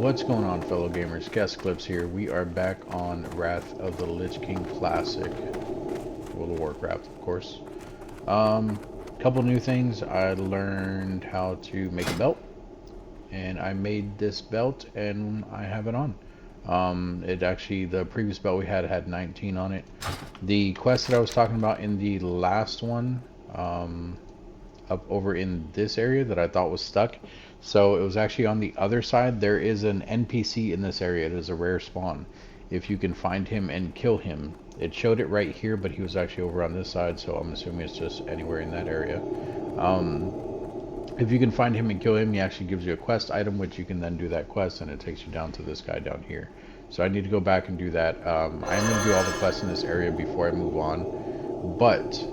What's going on, fellow gamers? ChaosEclipse here. We are back on Wrath of the Lich King Classic. World of Warcraft, of course. Couple new things. I learned how to make a belt, and I made this belt, and I have it on. The previous belt we had 19 on it. The quest that I was talking about in the last one, up over in this area that I thought was stuck. So it was actually on the other side. There is an NPC in this area. It is a rare spawn. If you can find him and kill him. It showed it right here, but he was actually over on this side, so I'm assuming it's just anywhere in that area. If you can find him and kill him, he actually gives you a quest item, which you can then do that quest, and it takes you down to this guy down here. So I need to go back and do that. I am going to do all the quests in this area before I move on. But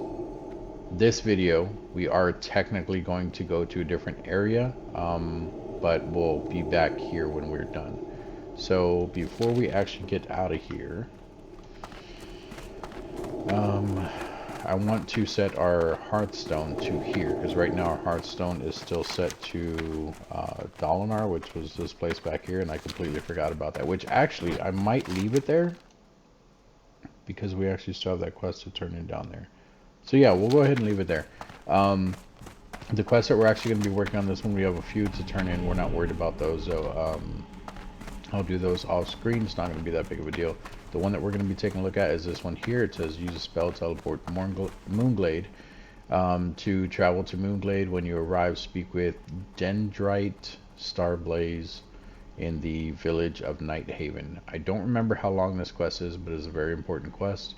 this video, we are technically going to go to a different area, but we'll be back here when we're done. So before we actually get out of here, I want to set our Hearthstone to here, because right now our Hearthstone is still set to Dalinar, which was this place back here, and I completely forgot about that, which actually I might leave it there, because we actually still have that quest to turn in down there. So yeah, we'll go ahead and leave it there. The quests that we're actually going to be working on this one, we have a few to turn in. We're not worried about those, so I'll do those off screen. It's not going to be that big of a deal. The one that we're going to be taking a look at is this one here. It says use a spell teleport Moonglade. To travel to Moonglade, when you arrive, speak with Dendrite Starblaze in the village of Nighthaven. I don't remember how long this quest is, but it's a very important quest.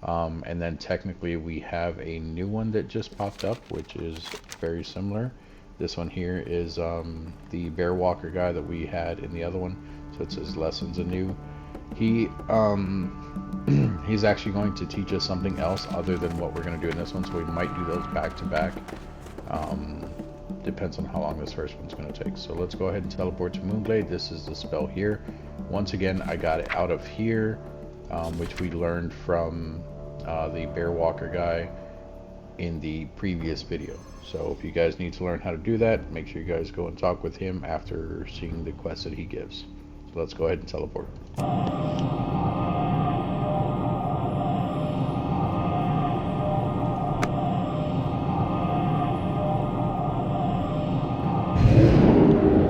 And then technically we have a new one that just popped up, which is very similar. This one here is the Bear Walker guy that we had in the other one. So it says lessons anew. He he's actually going to teach us something else other than what we're going to do in this one, so we might do those back to back. Depends on how long this first one's going to take. So let's go ahead and teleport to Moonglade. This is the spell here. Once again, I got it out of here, which we learned from the Bear Walker guy in the previous video. So if you guys need to learn how to do that, make sure you guys go and talk with him after seeing the quest that he gives. So let's go ahead and teleport.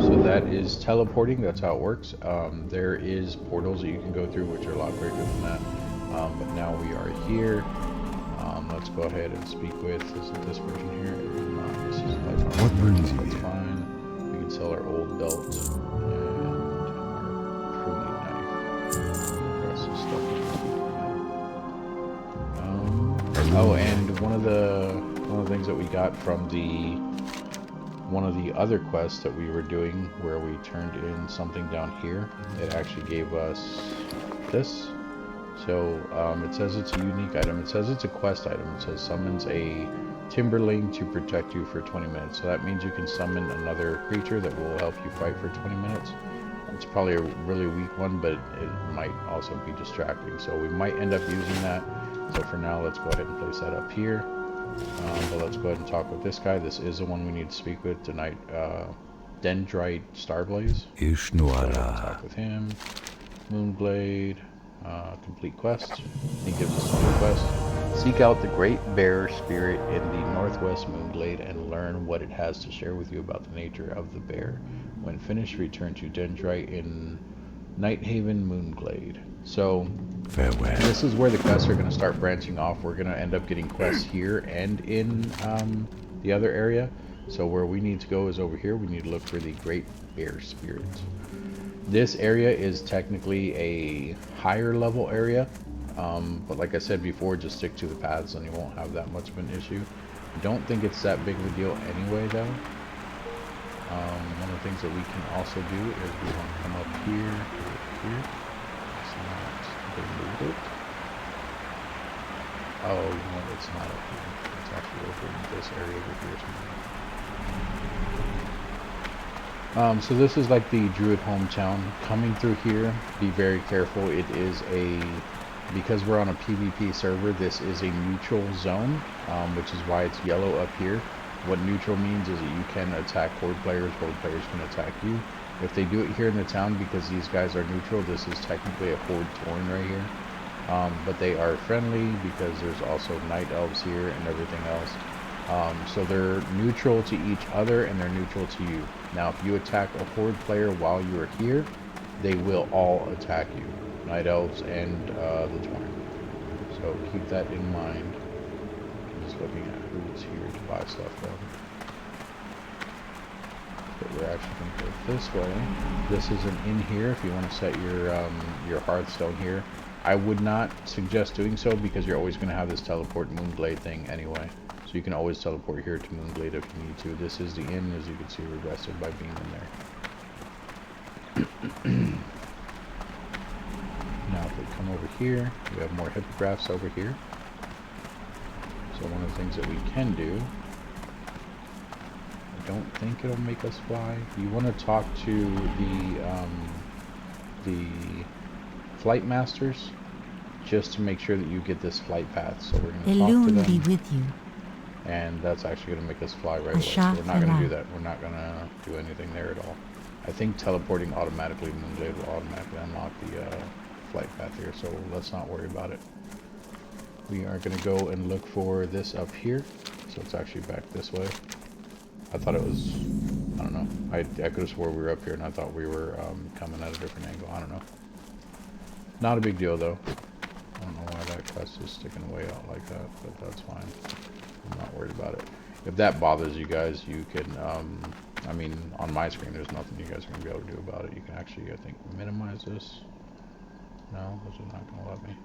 So that is teleporting. That's how it works. There is portals that you can go through, which are a lot quicker than that. But now we are here. Let's go ahead and speak with, is it this version here? This is what brings you That's here? fine. We can sell our old belt and our pruning knife. The rest of the stuff is oh, and one of the things that we got from one of the other quests that we were doing, where we turned in something down here, it actually gave us this. So it says it's a unique item. It says it's a quest item. It says summons a Timberling to protect you for 20 minutes. So that means you can summon another creature that will help you fight for 20 minutes. It's probably a really weak one, but it might also be distracting. So we might end up using that. So for now, let's go ahead and place that up here. But let's go ahead and talk with this guy. This is the one we need to speak with tonight. Dendrite Starblaze. Ishnuara. Talk with him. Moonglade. Complete quest. He gives us a new quest. Seek out the Great Bear Spirit in the Northwest Moonglade and learn what it has to share with you about the nature of the bear. When finished, return to Dendrite in Nighthaven Moonglade. So, Farewell. this is where the quests are going to start branching off. We're going to end up getting quests here and in the other area. So where we need to go is over here. We need to look for the Great Bear Spirit. This area is technically a higher level area, but like I said before, just stick to the paths and you won't have that much of an issue. I don't think it's that big of a deal anyway, though. One of the things that we can also do is we want to come up here. It's not deleted. Oh, no, it's not up here. It's actually over in this area over here somewhere. So this is like the Druid hometown. Coming through here, be very careful. It is because we're on a PvP server, this is a neutral zone, which is why it's yellow up here. What neutral means is that you can attack horde players can attack you. If they do it here in the town because these guys are neutral, this is technically a horde torn right here. But they are friendly because there's also night elves here and everything else. So they're neutral to each other and they're neutral to you. Now, if you attack a horde player while you are here, they will all attack you. Night elves and the torn. So keep that in mind. I'm just looking at who's here to buy stuff from. But we're actually going to go this way. This is an inn here if you want to set your Hearthstone here. I would not suggest doing so because you're always going to have this teleport Moonglade thing anyway. So you can always teleport here to Moonglade if you need to. This is the inn, as you can see, we're rested by being in there. Now if we come over here, we have more hippogriffs over here. So one of the things that we can do, I don't think it'll make us fly. You want to talk to the flight masters just to make sure that you get this flight path. So we're going to talk to Illusion them. be with you. And that's actually going to make us fly right away. So we're not going to do that. We're not going to do anything there at all. I think teleporting automatically, Moonglade will automatically unlock the flight path here. So let's not worry about it. We are going to go and look for this up here. So it's actually back this way. I thought it was, I don't know. I could have swore we were up here and I thought we were coming at a different angle. I don't know. Not a big deal though. I don't know why that quest is sticking way out like that, but that's fine. I'm not worried about it. If that bothers you guys, you can, I mean, on my screen, there's nothing you guys are going to be able to do about it. You can actually, I think, minimize this. No, this is not going to let me.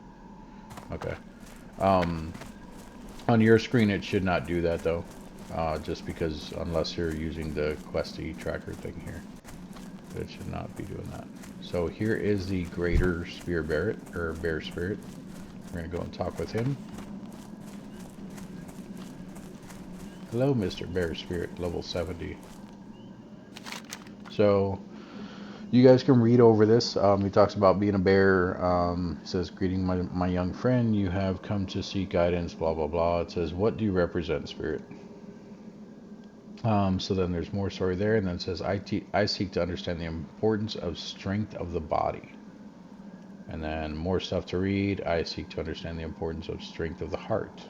Okay. On your screen, it should not do that, though. Just because, unless you're using the questy tracker thing here. It should not be doing that. So here is the Greater Spear Barret, or Bear Spirit. We're going to go and talk with him. Hello, Mr. Bear Spirit, level 70. So, you guys can read over this. He talks about being a bear. He says, greeting my young friend, you have come to seek guidance, blah, blah, blah. It says, what do you represent, Spirit? So then there's more story there, and then it says, I seek to understand the importance of strength of the body. And then more stuff to read. I seek to understand the importance of strength of the heart.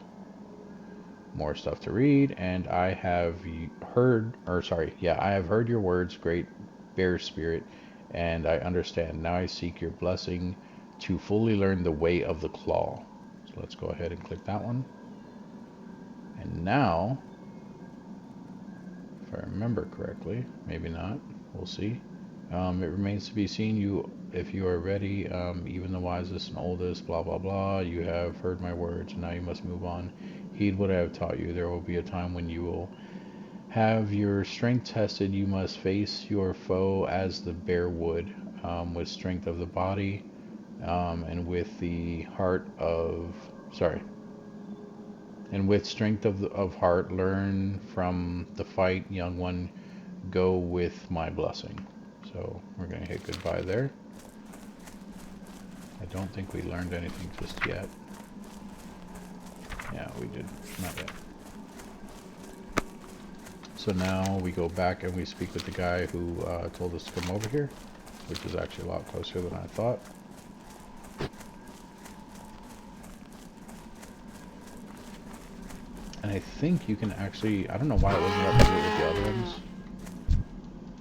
More stuff to read, and I have heard your words, great bear spirit, and I understand. Now I seek your blessing to fully learn the way of the claw. So let's go ahead and click that one. And now, if I remember correctly, maybe not, we'll see. It remains to be seen if you are ready, even the wisest and oldest, blah, blah, blah. You have heard my words, and now you must move on. Heed what I have taught you. There will be a time when you will have your strength tested. You must face your foe as the bear would, with strength of the body, and with the heart of, and with strength of heart, learn from the fight, young one, go with my blessing. So we're going to hit goodbye there. I don't think we learned anything just yet. Yeah, we did. Not yet. So now we go back and we speak with the guy who told us to come over here, which is actually a lot closer than I thought. And I think you can actually, I don't know why it wasn't up to it with the other ones.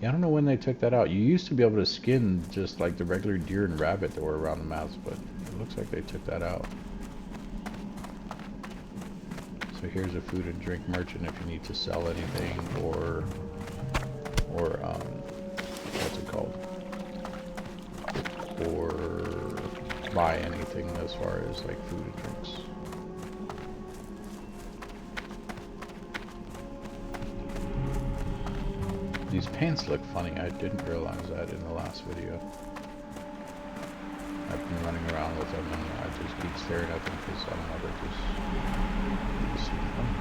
Yeah, I don't know when they took that out. You used to be able to skin just like the regular deer and rabbit that were around the maps, but it looks like they took that out. So here's a food and drink merchant if you need to sell anything or what's it called? Or buy anything as far as like food and drinks. These pants look funny. I didn't realize that in the last video. I've been running around with them and I just keep staring at them because I don't know, they're just seem funny.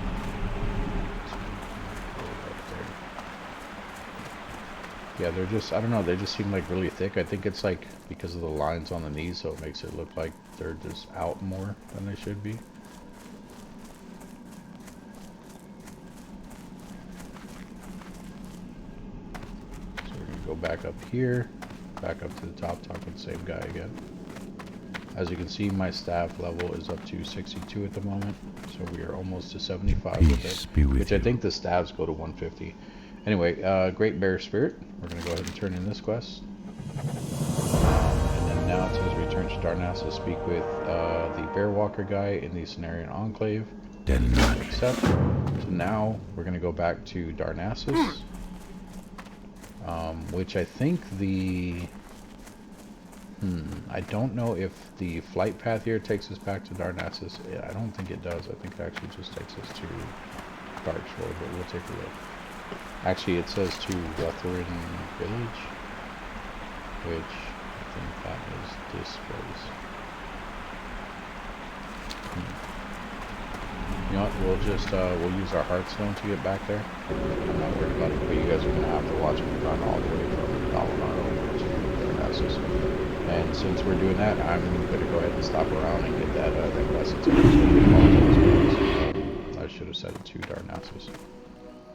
Yeah, they're just, I don't know, they just seem like really thick. I think it's like because of the lines on the knees, so it makes it look like they're just out more than they should be. back up here, back up to the top, talk with the same guy again. As you can see, my staff level is up to 62 at the moment, so we are almost to 75 with it, which I think the staffs go to 150. Anyway, Great Bear Spirit, we're going to go ahead and turn in this quest. And then now it says return to Darnassus to speak with the Bear Walker guy in the Cenarian Enclave. Accept. So now we're going to go back to Darnassus, which I think the... I don't know if the flight path here takes us back to Darnassus. Yeah, I don't think it does. I think it actually just takes us to Darkshore, but we'll take a look. Actually, it says to Rutherin Village, which I think that is this place. You know what, we'll just, we'll use our Hearthstone to get back there. I'm not worried about it, but you guys are going to have to watch me run all the way from Dalinar over to Darnassus. And since we're doing that, I'm going to go ahead and stop around and get that quest. I should have set it to Darnassus.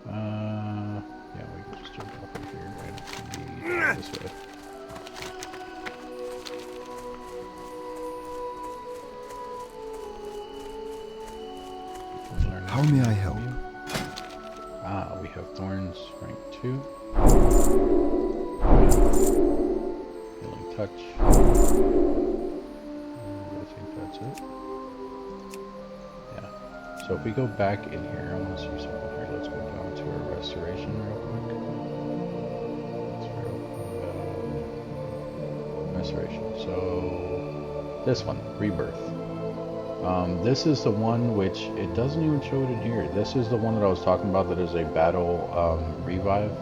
Yeah, we can just jump off of here and this way. How may I help? We have Thorns, rank 2. Healing Touch. I think that's it. Yeah. So if we go back in here, I want to see something here. Let's go down to our Restoration real quick. Restoration. So this one, Rebirth. This is the one which, it doesn't even show it in here. This is the one that I was talking about that is a battle revive.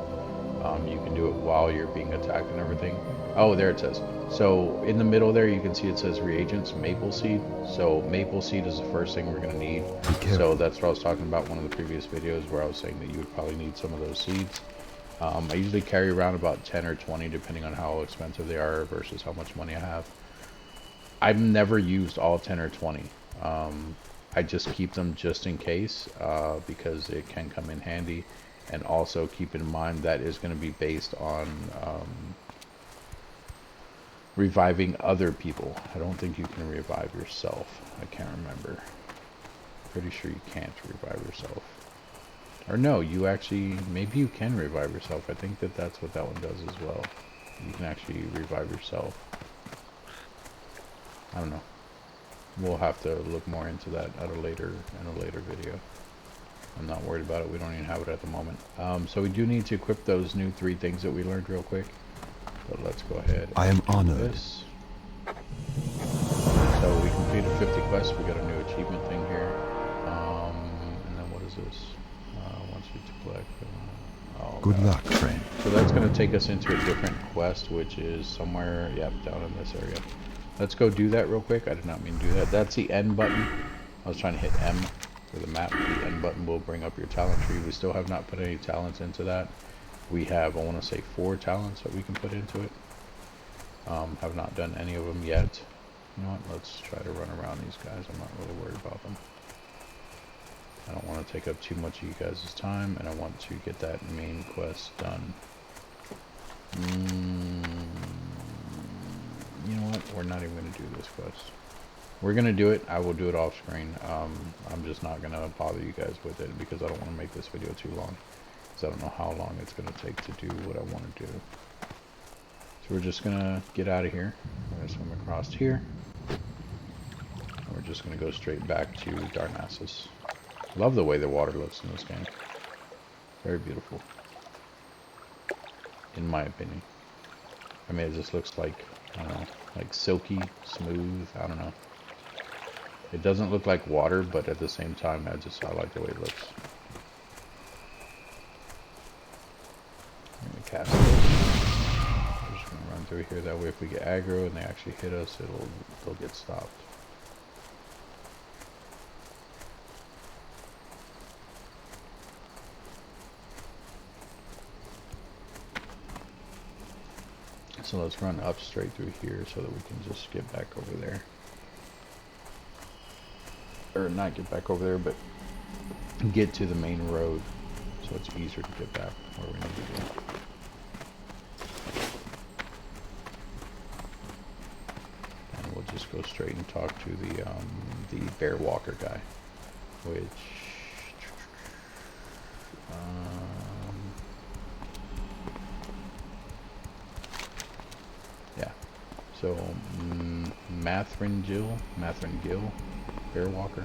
You can do it while you're being attacked and everything. Oh, there it says. So in the middle there, you can see it says reagents, maple seed. So maple seed is the first thing we're going to need. So that's what I was talking about in one of the previous videos where I was saying that you would probably need some of those seeds. I usually carry around about 10 or 20 depending on how expensive they are versus how much money I have. I've never used all 10 or 20. I just keep them just in case because it can come in handy. And also keep in mind that is going to be based on reviving other people. I don't think you can revive yourself. I can't remember. Pretty sure you can't revive yourself. Or no, you actually, maybe you can revive yourself. I think that that's what that one does as well. You can actually revive yourself. I don't know. We'll have to look more into that at in a later video. I'm not worried about it. We don't even have it at the moment. So we do need to equip those new 3 things that we learned real quick. But let's go ahead. I am honored. This. So we completed 50 quests. We got a new achievement thing here. And then what is this? Once you collect. Good luck, friend. So that's going to take us into a different quest, which is somewhere, yep, down in this area. Let's go do that real quick. I did not mean to do that. That's the N button. I was trying to hit M for the map. The N button will bring up your talent tree. We still have not put any talents into that. We have, I want to say, 4 talents that we can put into it. Have not done any of them yet. You know what? Let's try to run around these guys. I'm not really worried about them. I don't want to take up too much of you guys' time, and I want to get that main quest done. You know what? We're not even going to do this quest. We're going to do it. I will do it off screen. I'm just not going to bother you guys with it because I don't want to make this video too long. Because I don't know how long it's going to take to do what I want to do. So we're just going to get out of here. We're going to swim across here. And we're just going to go straight back to Darnassus. Love the way the water looks in this game. Very beautiful. In my opinion. I mean, it just looks like, I don't know, like silky, smooth, I don't know. It doesn't look like water, but at the same time, I like the way it looks. I'm going to cast this. I'm just going to run through here, that way if we get aggro and they actually hit us, they'll get stopped. So let's run up straight through here so that we can just get back over there. Or not get back over there, but get to the main road so it's easier to get back where we need to go. go straight and talk to the bear walker guy, which yeah. So Mathrin Gill, bear walker.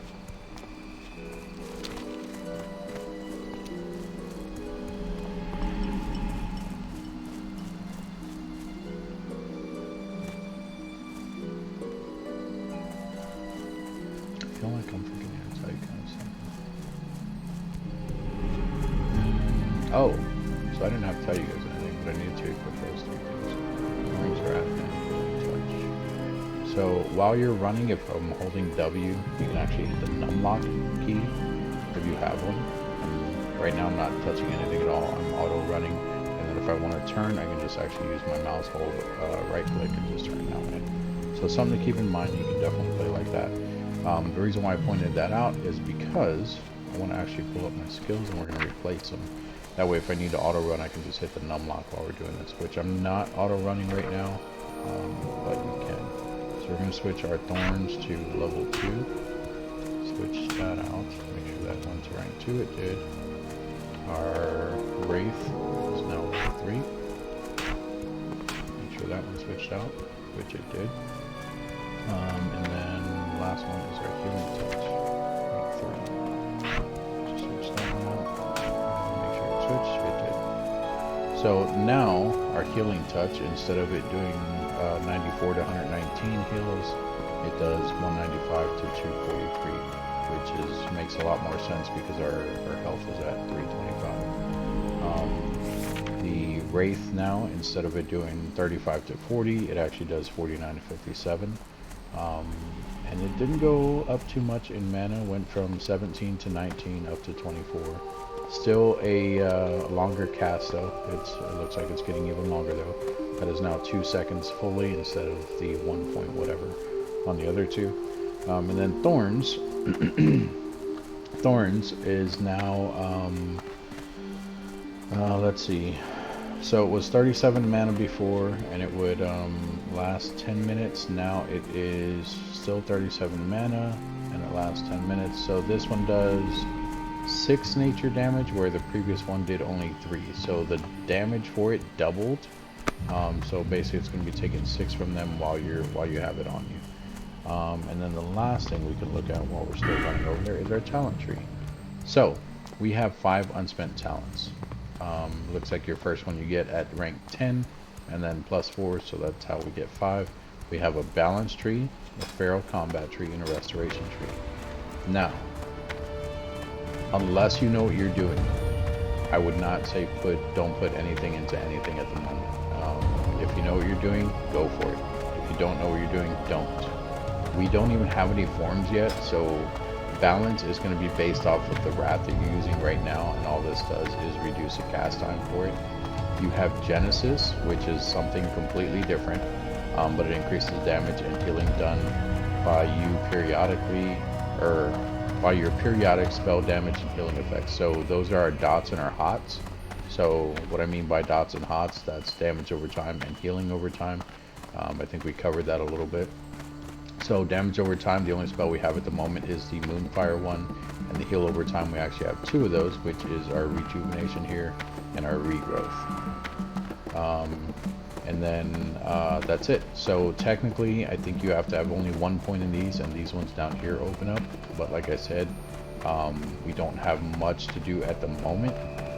I feel like I'm forgetting how to type kind of something. Oh, so I didn't have to tell you guys anything, but I needed to equip those three things. Rings are at touch. So while you're running, if I'm holding W, you can actually hit the numlock key if you have one. And right now I'm not touching anything at all. I'm auto running, and then if I want to turn, I can just actually use my mouse hold, right click, and just turn that way. So something to keep in mind. You can definitely play like that. The reason why I pointed that out is because I want to actually pull up my skills, and we're going to replace them. That way, if I need to auto run, I can just hit the numlock while we're doing this, which I'm not auto running right now, but you can. So we're going to switch our thorns to level 2. Switch that out. Make sure that went to rank 2. It did. Our wraith is now level 3. Make sure that one switched out, which it did. And then the last one is our healing touch. Rank 3. Just switch that one out. Make sure it switched. It did. So now our healing touch, instead of it doing 94 to 119 heals, it does 195 to 243, which makes a lot more sense because our health is at 325. The wraith now, instead of it doing 35 to 40, it actually does 49 to 57. And it didn't go up too much in mana, went from 17 to 19 up to 24. Still a longer cast though. It looks like it's getting even longer though. That is now 2 seconds fully instead of the 1 point whatever on the other two. And then Thorns. Thorns is now, let's see. So it was 37 mana before, and it would last 10 minutes. Now it is still 37 mana, and it lasts 10 minutes. So this one does 6 nature damage, where the previous one did only 3. So the damage for it doubled. So basically, it's going to be taking 6 from them while you have it on you. And then the last thing we can look at while we're still running over there is our talent tree. So we have 5 unspent talents. Looks like your first one you get at rank 10, and then +4, so that's how we get 5. We have a balance tree, a feral combat tree, and a restoration tree. Now, unless you know what you're doing, I would not say don't put anything into anything at the moment. If you know what you're doing, go for it. If you don't know what you're doing, don't. We don't even have any forms yet, so balance is going to be based off of the wrath that you're using right now, and all this does is reduce the cast time for it. You have Genesis, which is something completely different, but it increases damage and healing done by you periodically, or by your periodic spell damage and healing effects. So those are our dots and our hots. So what I mean by dots and hots, that's damage over time and healing over time. I think we covered that a little bit. So damage over time, the only spell we have at the moment is the Moonfire one, and the heal over time we actually have 2 of those, which is our rejuvenation here and our regrowth. And then that's it. So technically I think you have to have only 1 point in these, and these ones down here open up, but like I said, we don't have much to do at the moment,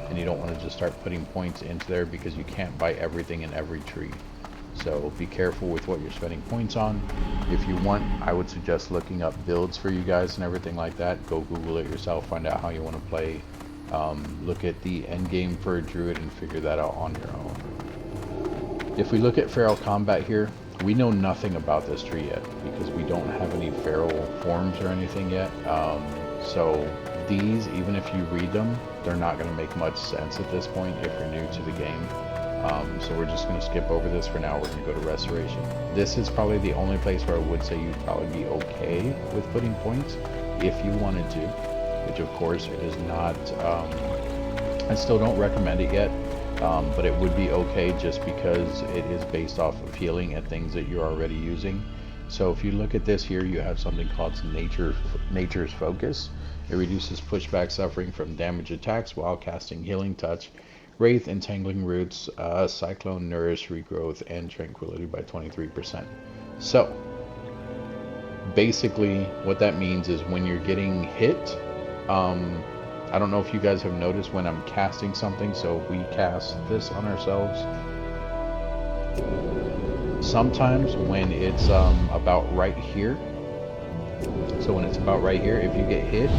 and you don't want to just start putting points into there because you can't buy everything in every tree. So be careful with what you're spending points on. If you want, I would suggest looking up builds for you guys and everything like that. Go Google it yourself, find out how you want to play. Look at the end game for a Druid and figure that out on your own. If we look at feral combat here, we know nothing about this tree yet because we don't have any feral forms or anything yet. So these, even if you read them, they're not going to make much sense at this point if you're new to the game. So we're just going to skip over this for now. We're going to go to Restoration. This is probably the only place where I would say you'd probably be okay with putting points if you wanted to, which of course it is not. I still don't recommend it yet, but it would be okay just because it is based off of healing and things that you're already using. So if you look at this here, you have something called Nature's Focus. It reduces pushback suffering from damage attacks while casting Healing Touch, Wraith, Entangling Roots, Cyclone, Nourish, Regrowth, and Tranquility by 23%. So basically what that means is when you're getting hit, I don't know if you guys have noticed when I'm casting something, so if we cast this on ourselves, sometimes when it's about right here, so when it's about right here, if you get hit,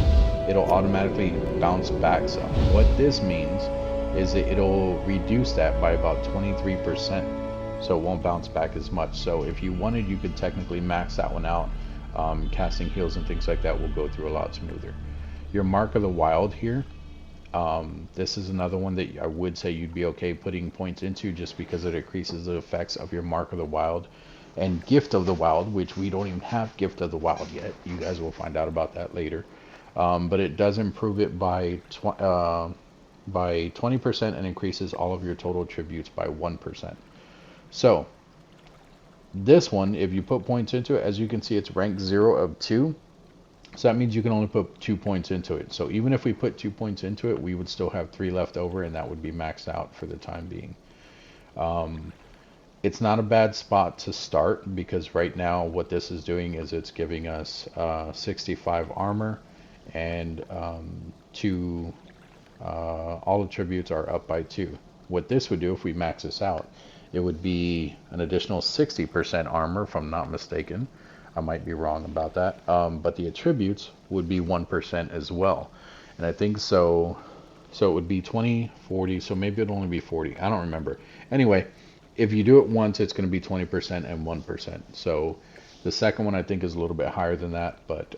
it'll automatically bounce back some. What this means is that it'll reduce that by about 23%, so it won't bounce back as much. So if you wanted, you could technically max that one out. Casting heals and things like that will go through a lot smoother. Your Mark of the Wild here, this is another one that I would say you'd be okay putting points into, just because it increases the effects of your Mark of the Wild and Gift of the Wild, which we don't even have Gift of the Wild yet. You guys will find out about that later. But it does improve it by 20% and increases all of your total tributes by 1%. So this one, if you put points into it, as you can see, it's rank 0 of 2. So that means you can only put 2 points into it. So even if we put 2 points into it, we would still have 3 left over, and that would be maxed out for the time being. It's not a bad spot to start, because right now what this is doing is it's giving us 65 armor, and all attributes are up by 2. What this would do if we max this out, it would be an additional 60% armor, if I'm not mistaken. I might be wrong about that. But the attributes would be 1% as well. And I think so. So it would be 20, 40. So maybe it'd only be 40. I don't remember. Anyway, if you do it once, it's going to be 20% and 1%. So the second one I think is a little bit higher than that, but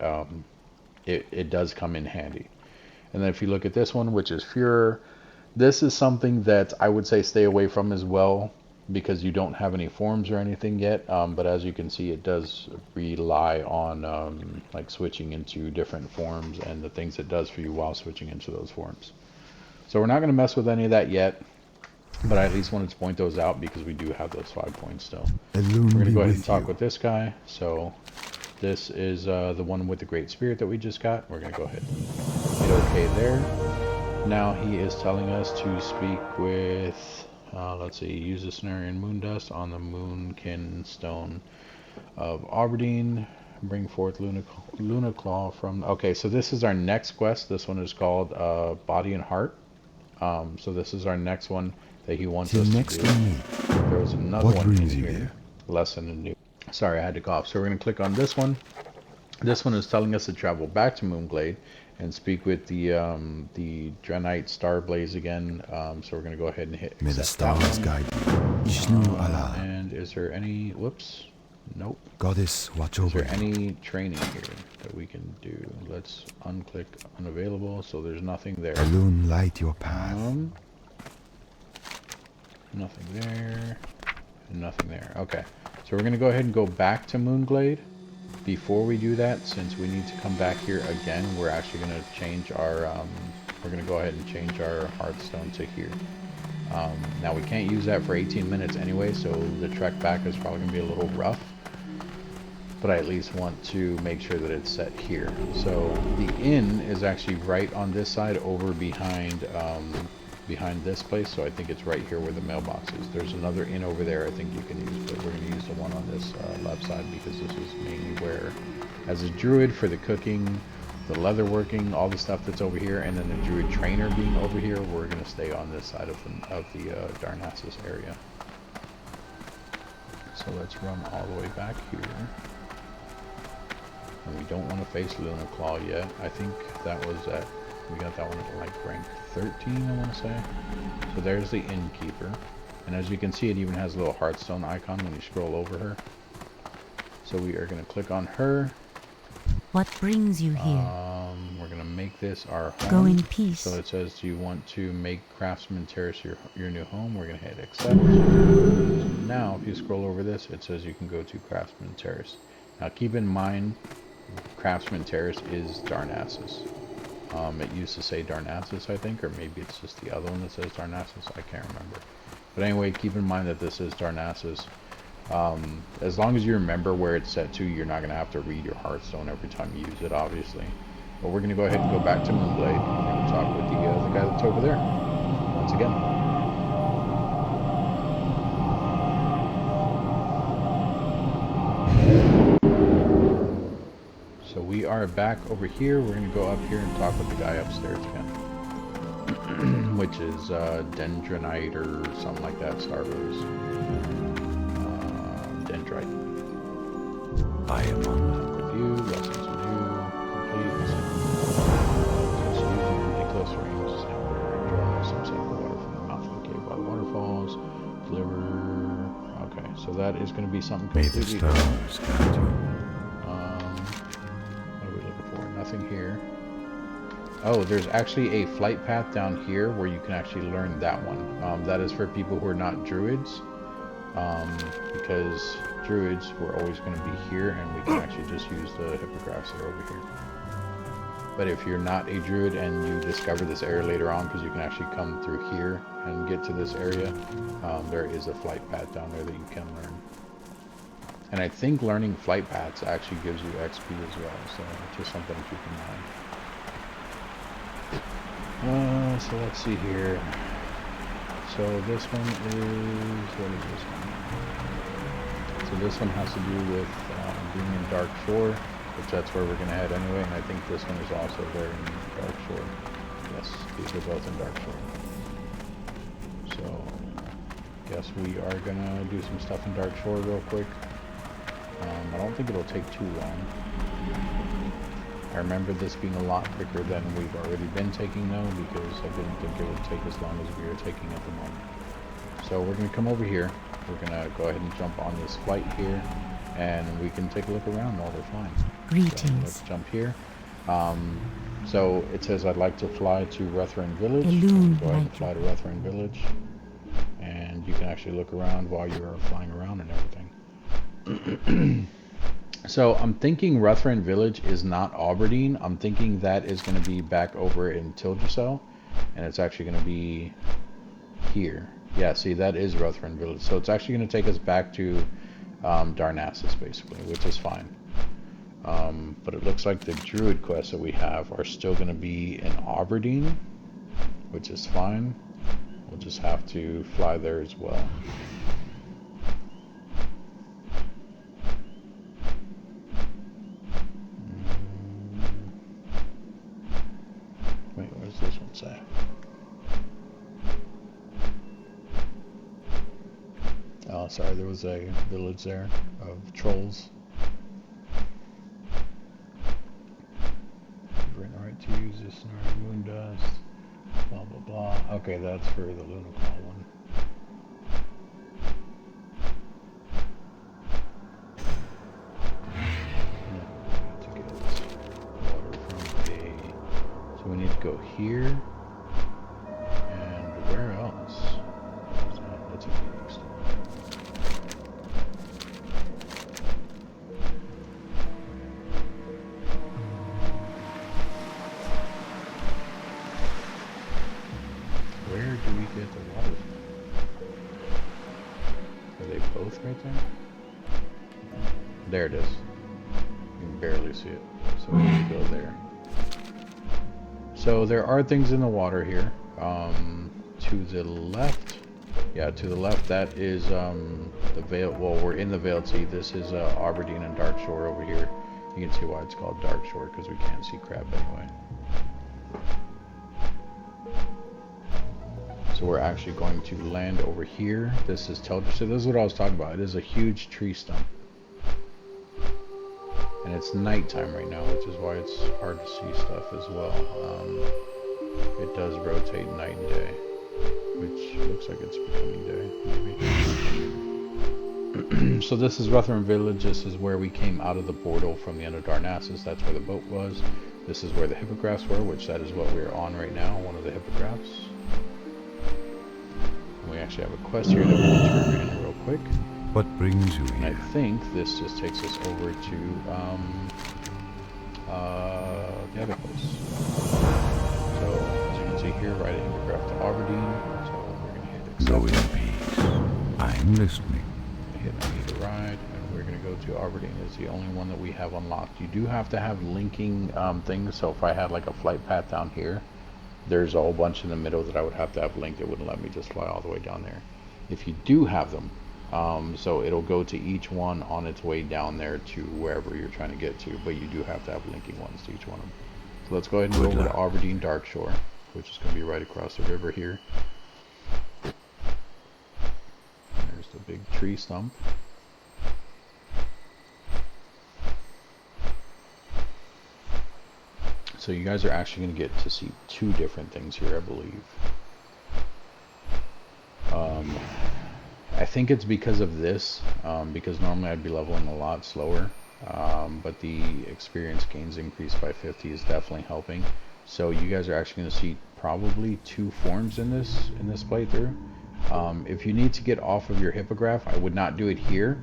it does come in handy. And then if you look at this one, which is Furor, this is something that I would say stay away from as well, because you don't have any forms or anything yet. But as you can see, it does rely on like switching into different forms and the things it does for you while switching into those forms. So we're not going to mess with any of that yet, but I at least wanted to point those out because we do have those 5 points still. We're going to go ahead and talk with this guy. So this is the one with the Great Spirit that we just got. We're going to go ahead and hit OK there. Now he is telling us to speak with... let's see, use the Cenarian Moon Dust on the Moonkin Stone of Aberdeen. Bring forth Luna Claw from... Okay, so this is our next quest. This one is called Body and Heart. So this is our next one that he wants us to do. There was another one in here. Lesson in New... Sorry, I had to cough. So we're going to click on this one. This one is telling us to travel back to Moonglade and speak with the Drenite Starblaze again. So we're going to go ahead and hit May the stars guide you. Ishnu Allah. And is there any... Whoops. Nope. Goddess, watch over. Is there any training here that we can do? Let's unclick unavailable. So there's nothing there. Balloon, light your path. Nothing there. And nothing there. Okay. So we're going to go ahead and go back to Moonglade. Before we do that, since we need to come back here again, we're actually going to change our, we're going to go ahead and change our Hearthstone to here. Now we can't use that for 18 minutes anyway, so the trek back is probably going to be a little rough. But I at least want to make sure that it's set here. So the inn is actually right on this side over behind, behind this place. So I think it's right here where the mailbox is. There's another inn over there I think you can use, but we're going to use the one on this left side because this is mainly where, as a druid, for the cooking, the leatherworking, all the stuff that's over here, and then the druid trainer being over here, we're going to stay on this side of the Darnassus area. So let's run all the way back here. And we don't want to face Luna Claw yet. I think that was at, we got that one at like rank 13, I want to say. So there's the innkeeper. And as you can see, it even has a little Hearthstone icon when you scroll over her. So we are going to click on her. What brings you here? We're going to make this our home. Go in peace. So it says, do you want to make Craftsman Terrace your new home? We're going to hit accept. So now, if you scroll over this, it says you can go to Craftsman Terrace. Now keep in mind, Craftsman Terrace is Darnassus. It used to say Darnassus, I think, or maybe it's just the other one that says Darnassus. I can't remember. But anyway, keep in mind that this is Darnassus. As long as you remember where it's set to, you're not going to have to read your Hearthstone every time you use it, obviously. But we're going to go ahead and go back to Moonblade. We're going to talk with the guy that's over there once again. So we are back over here. We're going to go up here and talk with the guy upstairs again. Which is Dendronite or something like that, Star Rose. Dendrite. I am on. Review, lessons new, complete. Just using close range, draw some sample water from the mouth of the cave by the waterfalls. Deliver. Okay, so that is going to be something May the completely stars guide you. what are we looking for? Nothing here. Oh, there's actually a flight path down here where you can actually learn that one. That is for people who are not druids. Because druids were always going to be here, and we can actually just use the hippogriffs that are over here. But if you're not a druid and you discover this area later on, because you can actually come through here and get to this area, there is a flight path down there that you can learn. And I think learning flight paths actually gives you XP as well, so just something to keep in mind. So let's see here. So this one is, what is this one? So this one has to do with being in Dark Shore, which that's where we're going to head anyway, and I think this one is also there in Dark Shore. Yes, these are both in Dark Shore. So, guess we are going to do some stuff in Dark Shore real quick. I don't think it'll take too long. I remember this being a lot quicker than we've already been taking though, because I didn't think it would take as long as we are taking at the moment. So we're going to come over here. We're going to go ahead and jump on this flight here, and we can take a look around while we're flying. Greetings. So let's jump here. So it says I'd like to fly to Rethrin Village. Illuminate. Go ahead and fly to Rethrin Village, and you can actually look around while you are flying around and everything. So I'm thinking Rethrin Village is not Aberdeen. I'm thinking that is going to be back over in Tilgercell, and it's actually going to be here. Yeah, see, that is Rethrin Village. So it's actually going to take us back to Darnassus, basically, which is fine. But it looks like the Druid quests that we have are still going to be in Aberdeen, which is fine. We'll just have to fly there as well. Wait, what does this one say? Oh, sorry, there was a village there of trolls. Bring the right to use this in our moon dust. Blah blah blah. Okay, that's for the Lunaclaw one. To get water from a. So we need to go here. And where else? That's a meeting stone. Where do we get the water from? Are they both right there? There it is. You can barely see it. So we need to go there. So there are things in the water here. To the left. Yeah, to the left, that is the Veil. Well, we're in the Veiled Sea. This is Aberdeen and Dark Shore over here. You can see why it's called Dark Shore, because we can't see crap anyway. So we're actually going to land over here. This is Telger. So this is what I was talking about. It is a huge tree stump. And it's nighttime right now, which is why it's hard to see stuff as well. It does rotate night and day, which looks like it's becoming day, maybe. So this is Rethrin Village. This is where we came out of the portal from the end of Darnassus. That's where the boat was. This is where the hippogriffs were, which that is what we're on right now, one of the hippogriffs. And we actually have a quest here that we'll turn in real quick. What brings you And I here? think this just takes us over to the other place. So as you can see here, right at hippogriff to Aberdeen. So we're gonna hit accept. Go in peace. I'm listening. Hit I need to to Aberdeen is the only one that we have unlocked. You do have to have linking things. So if I had like a flight path down here, there's a whole bunch in the middle that I would have to have linked. It wouldn't let me just fly all the way down there. If you do have them, so it'll go to each one on its way down there to wherever you're trying to get to, but you do have to have linking ones to each one of them. So let's go ahead and go over to Aberdeen Darkshore, which is going to be right across the river here. There's the big tree stump. So you guys are actually going to get to see two different things here, I believe. I think it's because of this, because normally I'd be leveling a lot slower, but the experience gains increased by 50 is definitely helping. So you guys are actually going to see probably two forms in this playthrough. If you need to get off of your hippogriff, I would not do it here.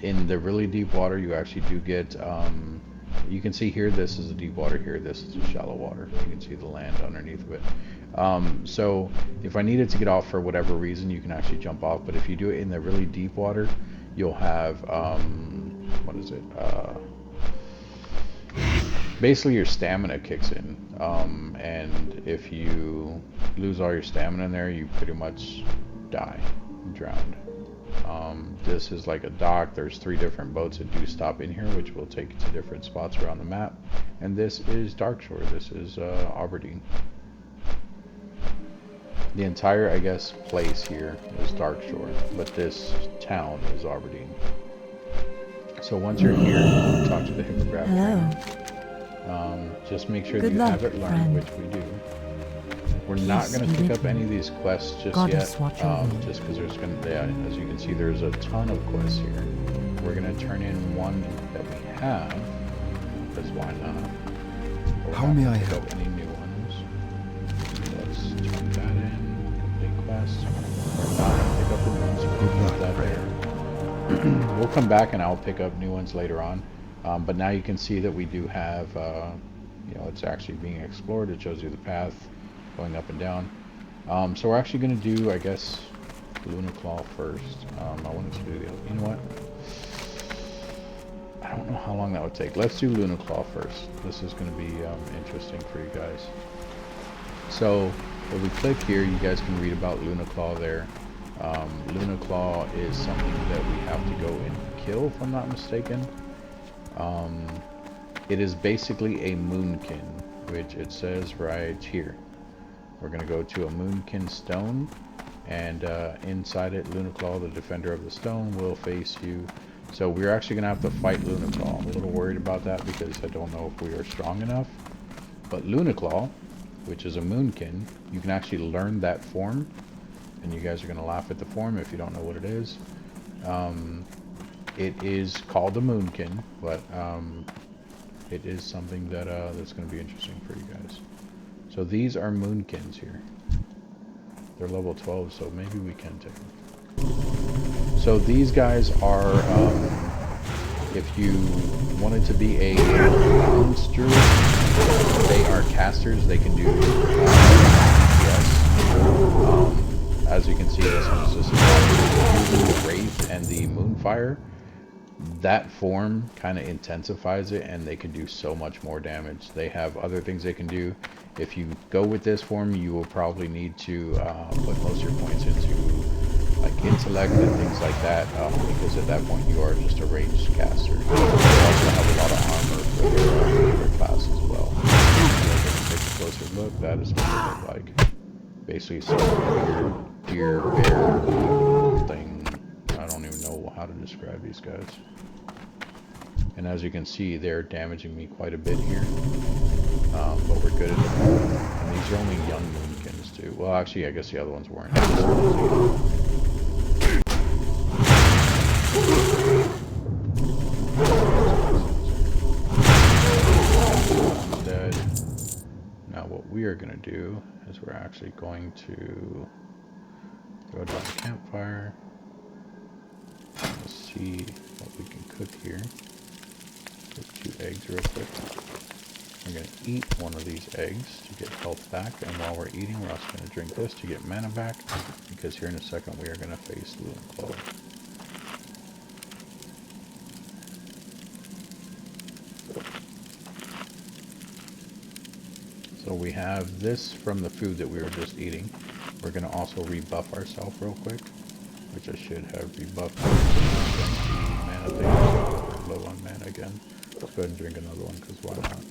In the really deep water, you actually do get, you can see here, this is a deep water here, this is a shallow water. You can see the land underneath of it. So if I needed to get off for whatever reason, you can actually jump off, but if you do it in the really deep water, you'll have, what is it? Basically your stamina kicks in, and if you lose all your stamina in there, you pretty much die, drowned. This is like a dock. There's 3 different boats that do stop in here, which will take you to different spots around the map. And this is Darkshore. This is Aberdeen. The entire, I guess, place here is Darkshore, but this town is Aberdeen. So once you're here, talk to the hippogriff. Hello. Just make sure Good that you luck, have it learned, friend. which we do. We're not Peace going be to pick with up you. any of these quests just Goddess yet, watch over you. just because there's going to, yeah, as you can see, there's a ton of quests here. We're going to turn in one that we have, because why not? But we're How not may gonna I pick help? up any new ones. Let's turn that in, complete quest. We're not going to pick up the new ones, we're going to keep that there. We'll come back and I'll pick up new ones later on. But now you can see that we do have, you know, it's actually being explored. It shows you the path going up and down. So we're actually going to do, I guess, Luna Claw first. I wanted to do the other. You know what? I don't know how long that would take. Let's do Luna Claw first. This is going to be interesting for you guys. So if we click here, you guys can read about Luna Claw there. Luna Claw is something that we have to go and kill, if I'm not mistaken. It is basically a moonkin, which it says right here. We're going to go to a moonkin stone, and inside it, Luna Claw, the defender of the stone, will face you. So we're actually going to have to fight Luna Claw. I'm a little worried about that because I don't know if we are strong enough. But Luna Claw, which is a moonkin, you can actually learn that form. And you guys are going to laugh at the form if you don't know what it is. It is called a moonkin, but it is something that that's going to be interesting for you guys. So these are moonkins here. They're level 12, so maybe we can take them. So these guys are, if you wanted to be a balanced druid, they are casters. They can do DPS. As you can see, this one's just using the Wraith and the Moonfire. That form kind of intensifies it, and they can do so much more damage. They have other things they can do. If you go with this form, you will probably need to put most of your points into like intellect and things like that, because at that point you are just a ranged caster. You also have a lot of armor for your class as well. So take a closer look. That is what they look like. Basically, some weird deer bear thing. I don't even know how to describe these guys. And as you can see, they're damaging me quite a bit here. But we're good at it. And these are only young moonkins too. Well, actually, I guess the other ones weren't. Dead. Now what we are going to do is we're actually going to throw down the campfire. Let's see what we can cook here. Just 2 eggs real quick. We're going to eat one of these eggs to get health back, and while we're eating, we're also going to drink this to get mana back, because here in a second we are going to face Luna Claw. So we have this from the food that we were just eating. We're going to also rebuff ourselves real quick, which I should have rebuffed. Drink the mana thing. We're low on mana again. Let's go ahead and drink another one, because why not?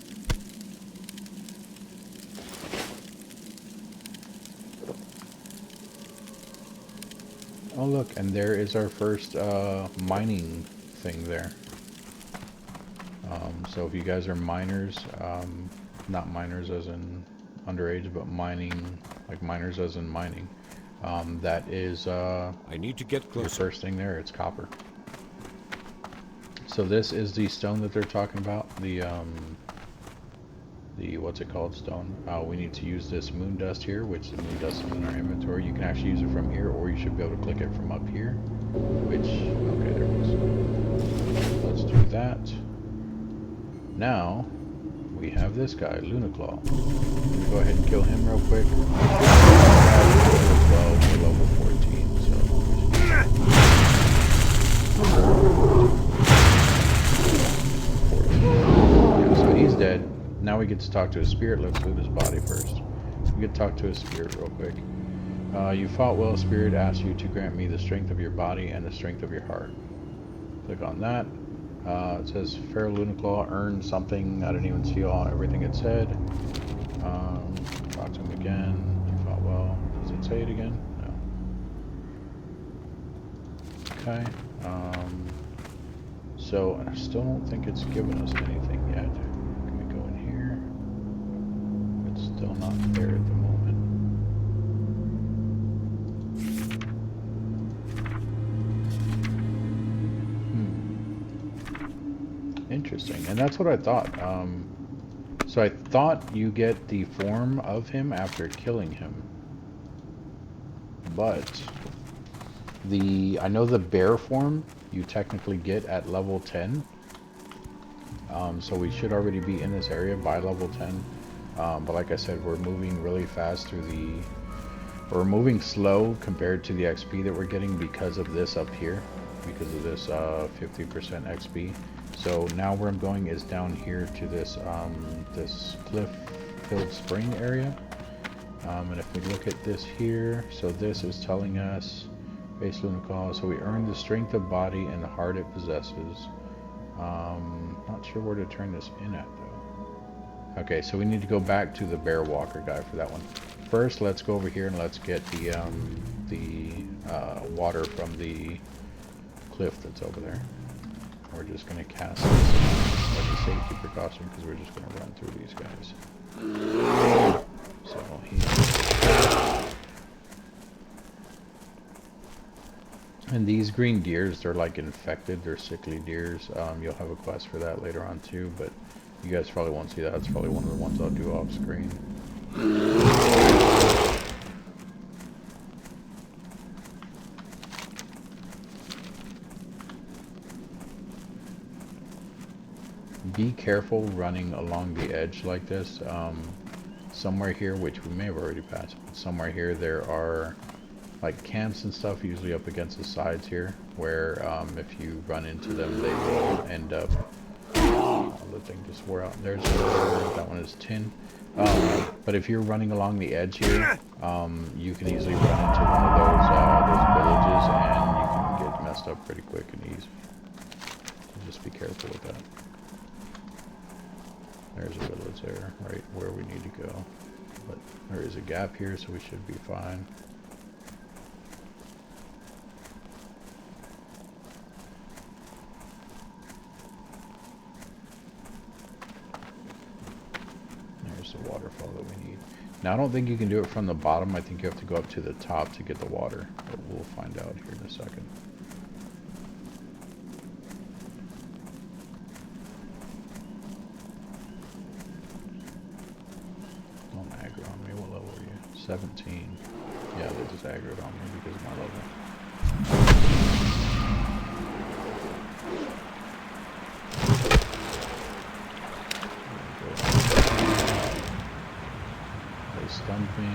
Oh look, and there is our first mining thing there. So if you guys are miners, not miners as in underage, but mining, like miners as in mining, that is I need to get your closer. first thing there. It's copper. So this is the stone that they're talking about. The what's it called, stone. We need to use this moon dust here, which the moon dust is in our inventory. You can actually use it from here, or you should be able to click it from up here, which, okay, there it is. Let's do that. Now we have this guy, Lunaclaw. Go ahead and kill him real quick. We're level 14, yeah, so he's dead. Now we get to talk to his spirit. Let's loot his body first. We get to talk to his spirit real quick. You fought well. Spirit asks you to grant me the strength of your body and the strength of your heart. Click on that. It says Fair Lunaclaw earned something. I didn't even see everything it said. Talk to him again. You fought well. Does it say it again? No. Okay. So I still don't think it's given us anything yet. Can we go in here? It's still not there at the moment. Interesting, and that's what I thought. So I thought you get the form of him after killing him, but I know the bear form you technically get at level 10. So we should already be in this area by level 10. But like I said, we're moving really fast through we're moving slow compared to the XP that we're getting because of this up here, because of this 50% XP. So now where I'm going is down here to this this cliff-filled spring area. And if we look at this here, so this is telling us base Lunaclaw. So we earn the strength of body and the heart it possesses. Not sure where to turn this in at though. Okay, so we need to go back to the bear walker guy for that one. First, let's go over here and let's get the water from the cliff that's over there. We're just going to cast this as a safety precaution because we're just going to run through these guys. So and these green deers, they're like infected, they're sickly deers. You'll have a quest for that later on too, but you guys probably won't see that. That's probably one of the ones I'll do off screen. Be careful running along the edge like this. Somewhere here, which we may have already passed, but somewhere here there are like camps and stuff, usually up against the sides here, where if you run into them, they will end up. The thing just wore out. There's that one is tin. But if you're running along the edge here, you can easily run into one of those villages, and you can get messed up pretty quick and easy. So just be careful with that. There's a village there, right where we need to go. But there is a gap here, so we should be fine. There's the waterfall that we need. Now I don't think you can do it from the bottom. I think you have to go up to the top to get the water. But we'll find out here in a second. Don't aggro on me. What level are you? 17. Yeah, they just aggroed on me because of my level. They stunned me.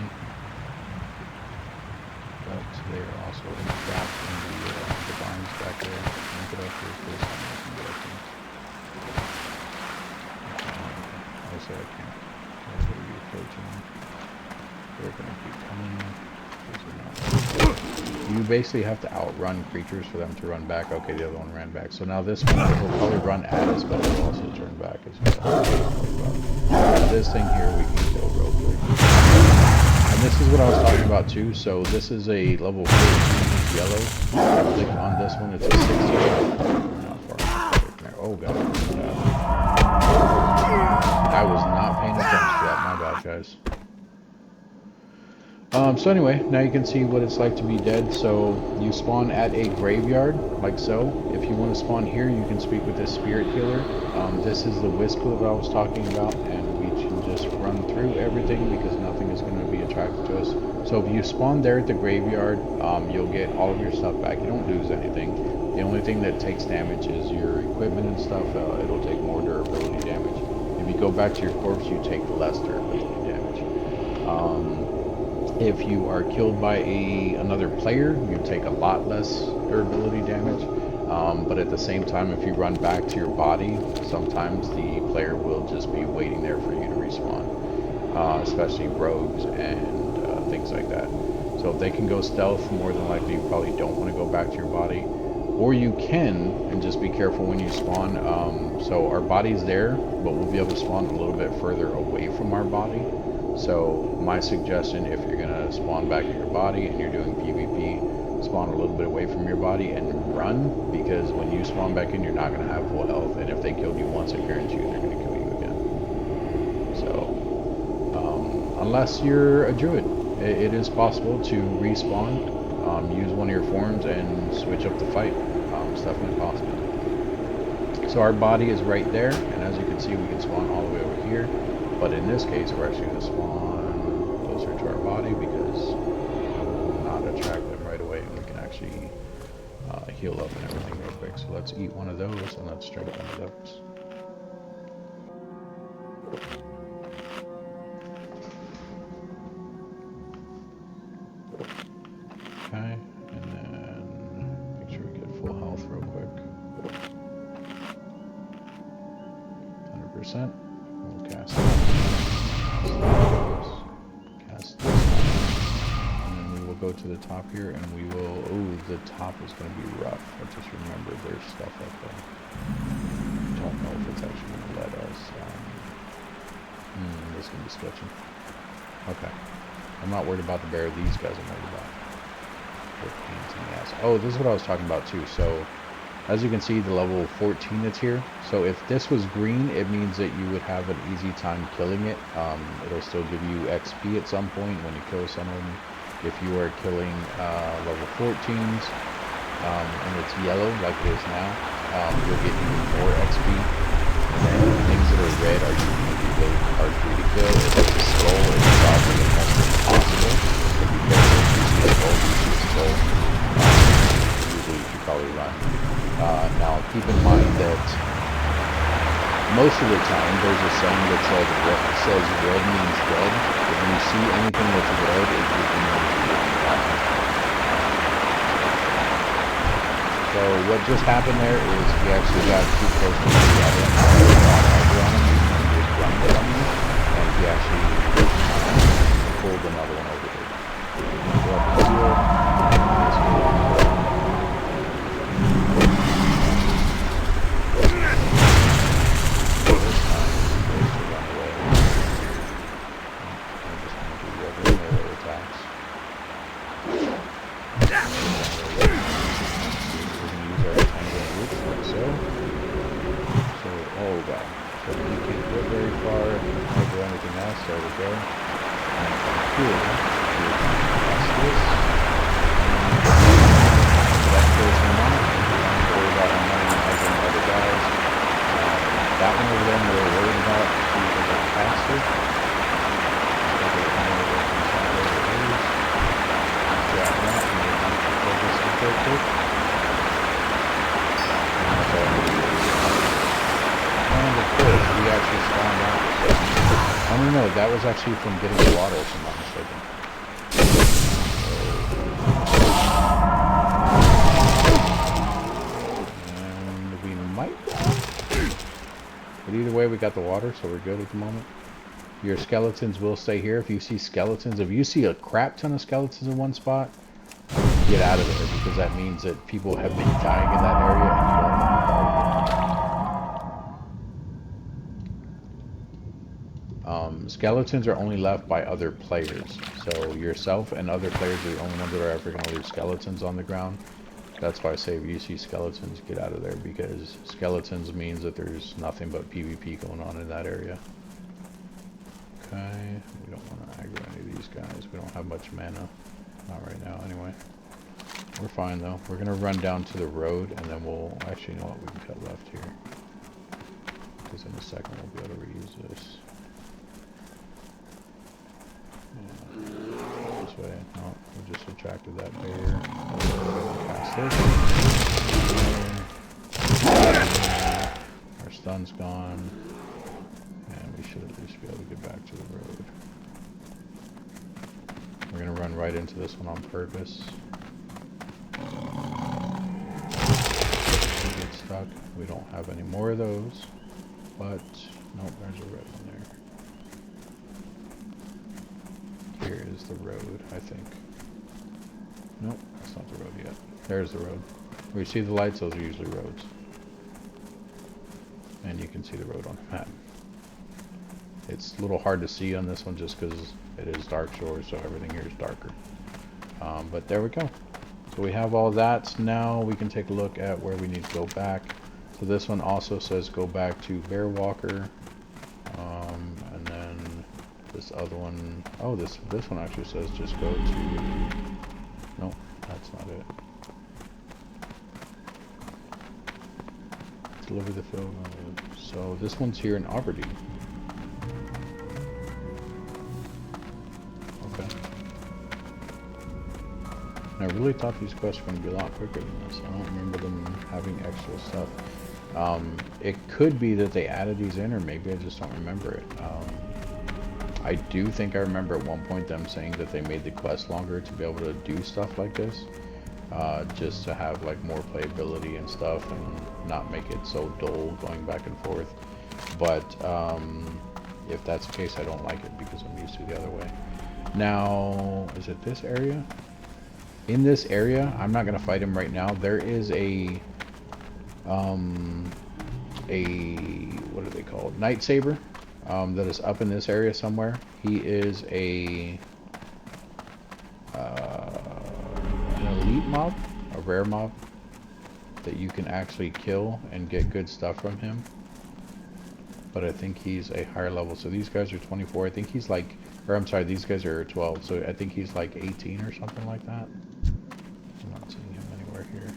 But they are also trapped in the vines back there. Link it up here, please. I say I can't. They're gonna keep coming. You basically have to outrun creatures for them to run back. Okay, the other one ran back. So now this one will probably run at us, but it'll also turn back as well. This thing here we can kill real quick. And this is what I was talking about too. So this is a level 14 yellow. Click on this one, it's a 60. Not far enough there. Oh god. I was not paying attention to that. My bad, guys. So anyway, now you can see what it's like to be dead. So you spawn at a graveyard, like so. If you want to spawn here, you can speak with this spirit healer. This is the wisp that I was talking about, and we can just run through everything because nothing is going to be attracted to us. So if you spawn there at the graveyard, you'll get all of your stuff back. You don't lose anything. The only thing that takes damage is your equipment and stuff. It'll take more durability damage. If you go back to your corpse, you take less durability damage. If you are killed by another player, you take a lot less durability damage. But at the same time, if you run back to your body, sometimes the player will just be waiting there for you to respawn. Especially rogues and things like that. So if they can go stealth, more than likely you probably don't want to go back to your body. Or you can, and just be careful when you spawn. So our body's there, but we'll be able to spawn a little bit further away from our body. So my suggestion, if you're gonna spawn back at your body and you're doing PvP, spawn a little bit away from your body and run, because when you spawn back in, you're not gonna have full health, and if they killed you once, I guarantee you they're gonna kill you again. So, unless you're a druid, it is possible to respawn, use one of your forms and switch up the fight. It's definitely possible. So our body is right there, and as you can see, we can spawn all the way over here. But in this case, we're actually going to spawn closer to our body because it will not attract them right away, and we can actually heal up and everything real quick. So let's eat one of those, and let's strike one of those. Okay, and then make sure we get full health real quick. 100%. We'll cast it. Cast it. And then we will go to the top here and we will... Oh, the top is going to be rough. I just remember there's stuff up there. Don't know if it's actually going to let us... this is going to be sketchy. Okay. I'm not worried about the bear. These guys I'm worried about. Oh, this is what I was talking about too. So... As you can see, the level 14 that's here. So if this was green, it means that you would have an easy time killing it. It'll still give you XP at some point when you kill someone. If you are killing level 14s and it's yellow like it is now, you'll get even more XP. And then things that are red are usually really hard for you to kill. If it's a skull, it's probably almost impossible. So be careful if you see a skull, usually you should probably run. Now, keep in mind that most of the time there's a saying that says red means dead. If you see anything that's red, it usually means you're dying. So what just happened there is we actually got too close to the other and he actually pulled another one over here. That was actually from getting the water, if I'm not mistaken. And we might die. But either way, we got the water, so we're good at the moment. Your skeletons will stay here. If you see skeletons, if you see a crap ton of skeletons in one spot, get out of there, because that means that people have been dying in that area and you don't want to target. Skeletons are only left by other players. So yourself and other players are the only ones that are ever going to leave skeletons on the ground. That's why I say if you see skeletons, get out of there, because skeletons means that there's nothing but PvP going on in that area. Okay, we don't want to aggro any of these guys. We don't have much mana. Not right now, anyway. We're fine, though. We're going to run down to the road, and then we'll... Actually, you know what? We can cut left here. Because in a second, we'll be able to reuse this. Yeah. This way. No, we just attracted that bear. Cast this. Our stun's gone. And we should at least be able to get back to the road. We're going to run right into this one on purpose. Get stuck. We don't have any more of those. But, nope, there's a red one there. Here is the road, I think. Nope, that's not the road yet. There's the road. Where you see the lights, those are usually roads. And you can see the road on the map. It's a little hard to see on this one just because it is dark shores, so everything here is darker. But there we go. So we have all that. Now we can take a look at where we need to go back. So this one also says go back to Bear Walker. And then this other one, oh, this one actually says just go to, nope, that's not it. Deliver the film. So this one's here in Aberdeen. Okay. I really thought these quests were going to be a lot quicker than this. I don't remember them having extra stuff. It could be that they added these in, or maybe I just don't remember it. I do think I remember at one point them saying that they made the quest longer to be able to do stuff like this. Just to have like more playability and stuff and not make it so dull going back and forth. But if that's the case, I don't like it because I'm used to the other way. Now, is it this area? In this area, I'm not going to fight him right now. There is a what are they called? Night Saber that is up in this area somewhere. He is an elite mob, a rare mob that you can actually kill and get good stuff from him. But I think he's a higher level. So these guys are 24. I think he's like, or I'm sorry, these guys are 12. So I think he's like 18 or something like that. I'm not seeing him anywhere here.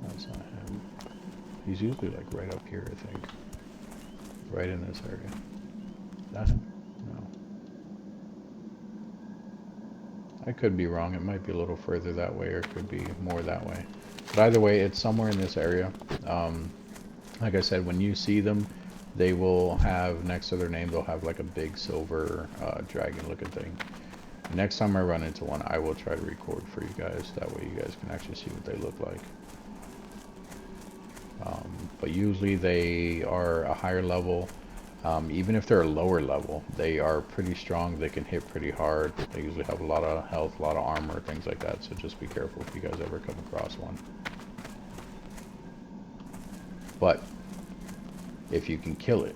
That's not him. He's usually like right up here, I think. Right in this area. Is that him? No. I could be wrong. It might be a little further that way, or it could be more that way. But either way, it's somewhere in this area. Like I said, when you see them, they will have, next to their name, they'll have like a big silver dragon looking thing. Next time I run into one, I will try to record for you guys. That way you guys can actually see what they look like. But usually they are a higher level. Even if they're a lower level, they are pretty strong. They can hit pretty hard. They usually have a lot of health, a lot of armor, things like that. So just be careful if you guys ever come across one. But if you can kill it,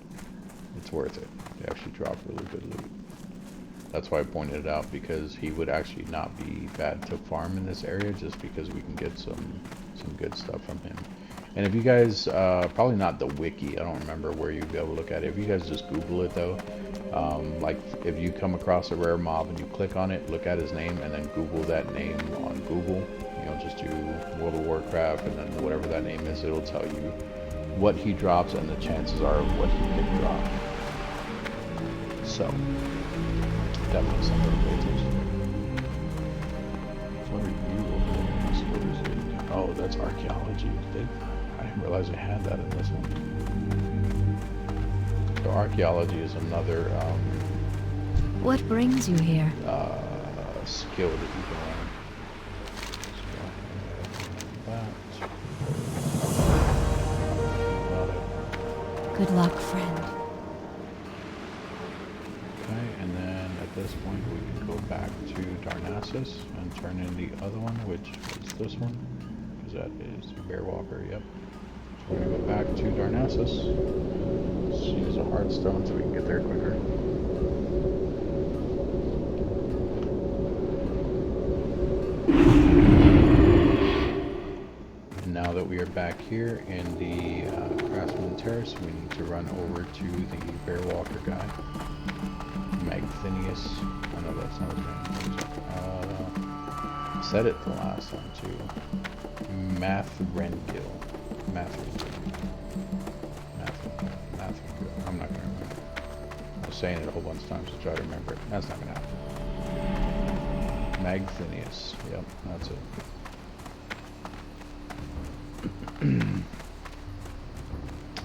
it's worth it. They actually drop really good loot. That's why I pointed it out, because he would actually not be bad to farm in this area, just because we can get some good stuff from him. And if you guys, probably not the wiki, I don't remember where you'd be able to look at it. If you guys just Google it though, like if you come across a rare mob and you click on it, look at his name, and then Google that name on Google. You know, just do World of Warcraft, and then whatever that name is, it'll tell you what he drops and the chances are of what he can drop. So, definitely something to pay attention to. What are you over there? Oh, that's archaeology. I didn't realize I had that in this one. So archaeology is another What brings you here? skill that you can learn. Good luck, friend. this point, we can go back to Darnassus and turn in the other one, which is this one, because that is Bear Walker, yep. So we're going to go back to Darnassus. Let's use a Hearthstone so we can get there quicker. And now that we are back here in the Craftsman Terrace, we need to run over to the Bear Walker guy. Magthinius. I know that's not his name. Said it the last time too. Mathrengil. I'm not gonna remember. I was saying it a whole bunch of times to try to remember it. That's not gonna happen. Magthinius. Yep, that's it.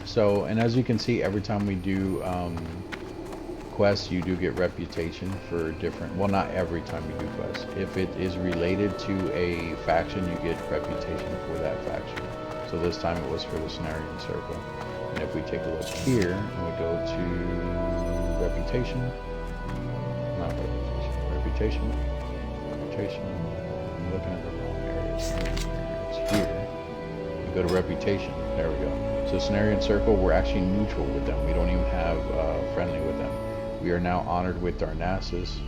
So, and as you can see, every time we do quests, you do get reputation for different, well, not every time you do quests. If it is related to a faction, you get reputation for that faction. So this time it was for the Cenarian Circle. And if we take a look here, and we go to reputation, not reputation, I'm looking at the wrong area. It's here. You go to reputation, there we go. So Cenarian Circle, we're actually neutral with them. We don't even have friendly with them. We are now honored with Darnassus.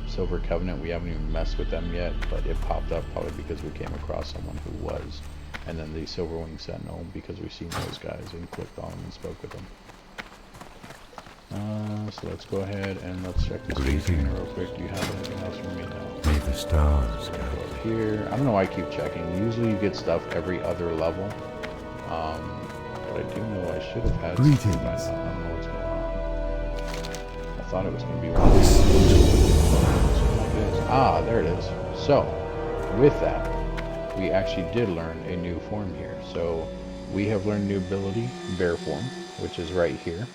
Silver Covenant, we haven't even messed with them yet, but it popped up probably because we came across someone who was. And then the Silverwing Sentinel, because we've seen those guys and clicked on them and spoke with them. So let's go ahead and let's check this scanner real quick. Do you have anything else for me now? May the stars Go guide up here. I don't know why I keep checking. Usually you get stuff every other level. But I do know I should have had Greetings. something by now. I don't know what's going on. I thought it was going to be one of these. Ah, there it is. So, with that, we actually did learn a new form here. So, we have learned a new ability, Bear Form, which is right here.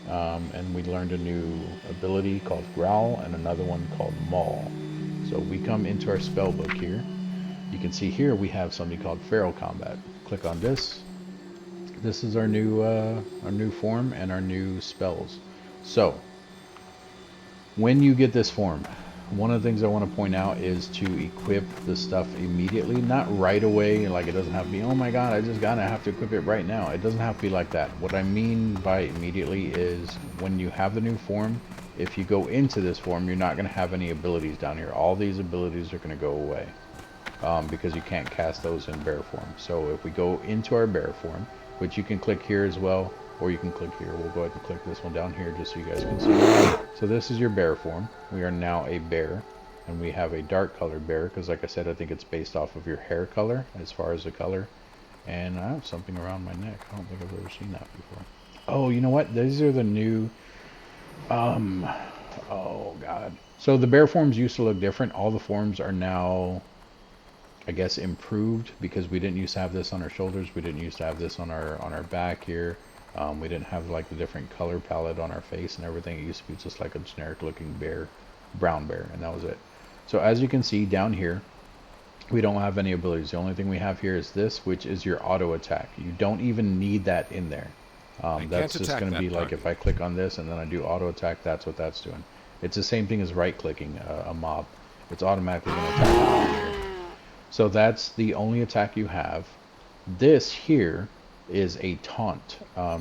And we learned a new ability called Growl and another one called Maul. So we come into our spell book here. You can see here we have something called Feral Combat. Click on this. This is our new form and our new spells. So when you get this form, one of the things I want to point out is to equip the stuff immediately, not right away. Like it doesn't have to be, oh my god, I just gotta have to equip it right now. It doesn't have to be like that. What I mean by immediately is when you have the new form, if you go into this form, you're not going to have any abilities down here. All these abilities are going to go away because you can't cast those in bear form. So if we go into our bear form, which you can click here as well, or you can click here. We'll go ahead and click this one down here just so you guys can see. So this is your bear form. We are now a bear, and we have a dark colored bear because, like I said, I think it's based off of your hair color as far as the color. And I have something around my neck. I don't think I've ever seen that before. Oh, you know what? These are the new... oh god. So the bear forms used to look different. All the forms are now, I guess, improved because we didn't used to have this on our shoulders. We didn't used to have this on our back here. We didn't have like the different color palette on our face and everything. It used to be just like a generic looking bear, brown bear, and that was it. So as you can see down here, we don't have any abilities. The only thing we have here is this, which is your auto attack. You don't even need that in there. That's just going to be like if I click on this and then I do auto attack, that's what that's doing. It's the same thing as right clicking a mob. It's automatically going to attack here. So that's the only attack you have. This here is a taunt.